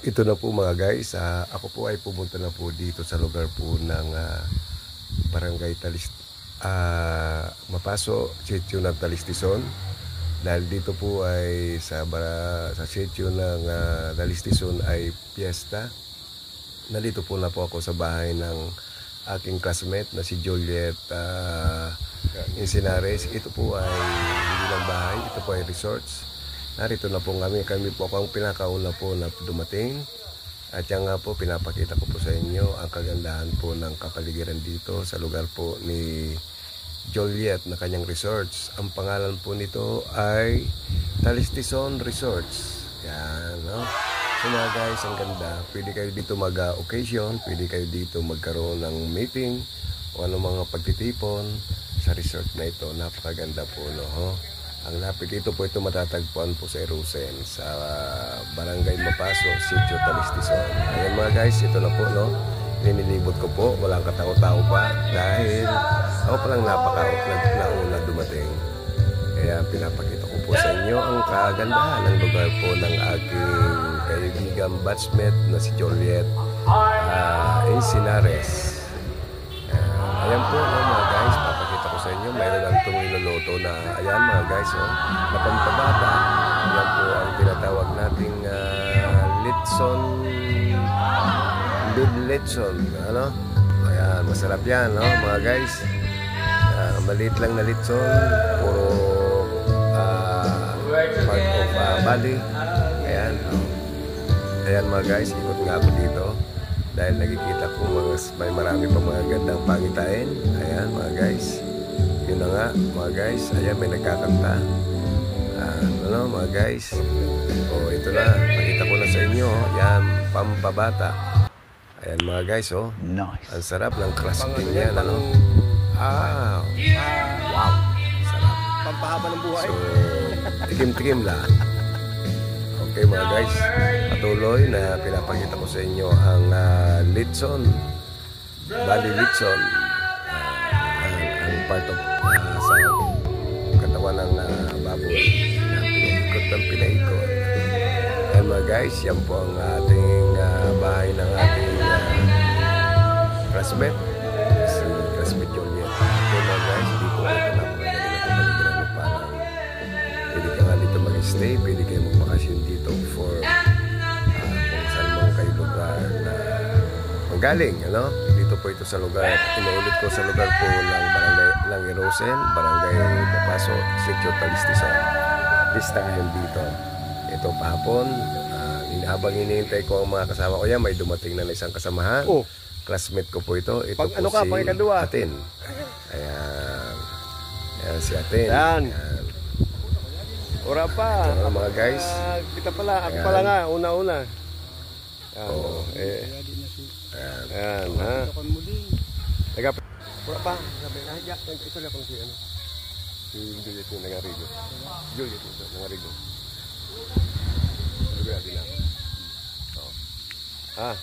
Ito na po mga guys, ako po ay pumunta na po dito sa lugar po ng Barangay Mapaso, sitio ng Talistisson. Dahil dito po ay sa sitio ng Talistisson ay piyesta. Nandito po na po ako sa bahay ng aking classmate na si Juliet Insinares. Ito po ay hindi lang bahay, ito po ay resorts. Narito na po kami po ang pinakauna po na dumating. At yan nga po, pinapakita ko po sa inyo ang kagandahan po ng kapaligiran dito sa lugar po ni Juliet na kanyang resorts. Ang pangalan po nito ay Talistisson Resorts. Yan, no? So mga guys, ang ganda. Pwede kayo dito mag-occasion, pwede kayo dito magkaroon ng meeting o ano mga pagtitipon sa resort na ito. Napakaganda po, no? Ang lapit dito po ito matatagpuan po sa Erosen, sa Barangay Mapaso, Sitio Talistisson. Ayan mga guys, ito na po, no? Linilibot ko po, walang katao-tao pa dahil ako palang nauna dumating. Kaya pinapakita ko po sa inyo ang kagandahan ng lugar po ng aking kaibigang batchmate na si Juliet Insinares. Ayan po, no, mga guys, papakita ko sa inyo. Mayroon lang itong niluluto na, ayan mga guys, na pampabata. Ayan po ang tinatawag nating litson, ano? Ayan, masarap yan, no, mga guys. Maliit lang na litson, puro part of Bali. Ayan, ayan mga guys, ikot nga ako dito. Dahil nakikita ko may marami pa mga gandang pangitain. Ayan mga guys. Yun na nga mga guys. Ayan, may nagkakanta. Ano mga guys. O ito na. Pakita ko na sa inyo. Yan, pampabata. Ayan mga guys. Oh. Nice. Ang sarap ng crusting yan. Ano? Wow. Sarap. Pampahaba ng buhay. So, tikim-tikim lang. Okay mga guys, patuloy na pinapakita ko sa inyo ang litson, Bali litson, ang part of sa katawan ng baboy na pinaikot. Ayan mga guys, yan po ang ating bahay ng ating classmate, si classmate Juliet. Okay mga guys, hindi po ito napakagaling na paligiran mo parang pwede ka nga dito mag-stay, pwede kayo magbakasyon dito for kung saan mo kayo lugar na magaling, ano? Dito po ito sa lugar, inuulit ko sa lugar po ng Barangay ng Erosen, Barangay Mapaso, Sitio Talistisson. Lista ngayon dito. Ito pahapon, habang hinihintay ko ang mga kasama ko yan, may dumating na isang kasamahan. Oh. Classmate ko po ito. Ito Pag po ano ka, si pangikadua. Atin. Ayan. Ayan si Atin. Ayan. Ayan. Ora pa. Ito mga guys. Kita pala, ako pala nga, una-una. Ayan, Oo. Ayan. Ayan, ha? Ora pa. Sabi, ito na kung si ano. Si Juliet yung nangarigo. Juliet yung nangarigo. Sabi natin na.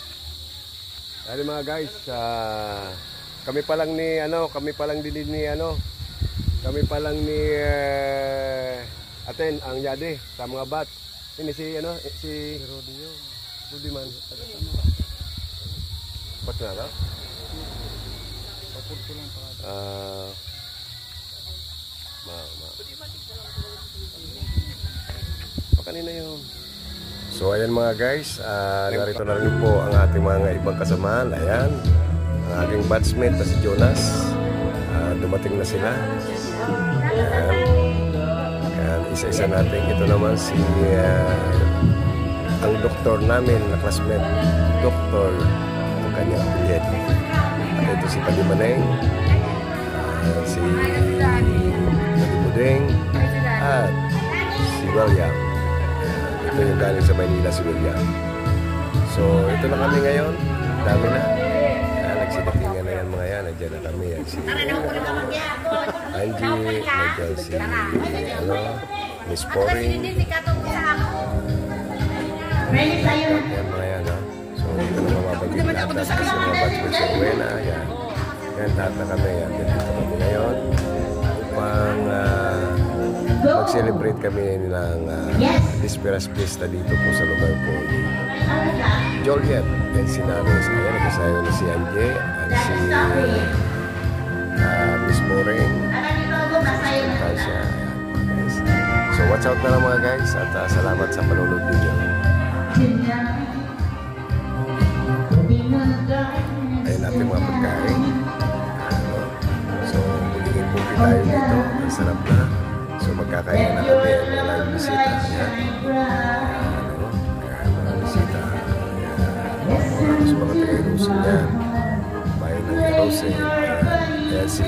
Dahil mga guys, kami pa lang ni Aten ang yade sa mga bat. Ini si Rudy man. Pat na ba? Papud ko lang kanina yun. So ayan mga guys, narito na rin po ang ating mga ibang kasamahan. Ayan, ang ating batchmate na si Jonas. Dumating na sila. Ayan, isa-isa natin. Ito naman si ang doktor namin na classmate, doktor ang kanyang bilyet. At ito si Palimaneng, si Pagimudeng, at si William. Ito yung galing sa Maynila, si William. So ito na kami ngayon. Dami na. Nagsidatingan na yan mga yan. Nandiyan na kami. Si Angie, nandiyan si Miss Poring. Yan mga yan, no? So dito na mababagin lahat. Kasi mga batchmates sa Buena. Yan. Yan, lahat na kami. Yan. Dito kami ngayon. Upang mag-celebrate kami ng Disperas Fiesta dito po sa lugar po. Joliet, and si Naros. Ayan, nagkasayo na si Anje, at si Miss Moreng, Tasha. Guys. So watch out na lang mga guys, at salamat sa panonood ninyo. Ayun natin mga pagkain. So muling pupi tayo dito, ang sarap na. So magkakain na kami, walang bisita. Ayan. Walang bisita. So mga taga-Irusin yan. Bayan ng Irusin. Ayan si,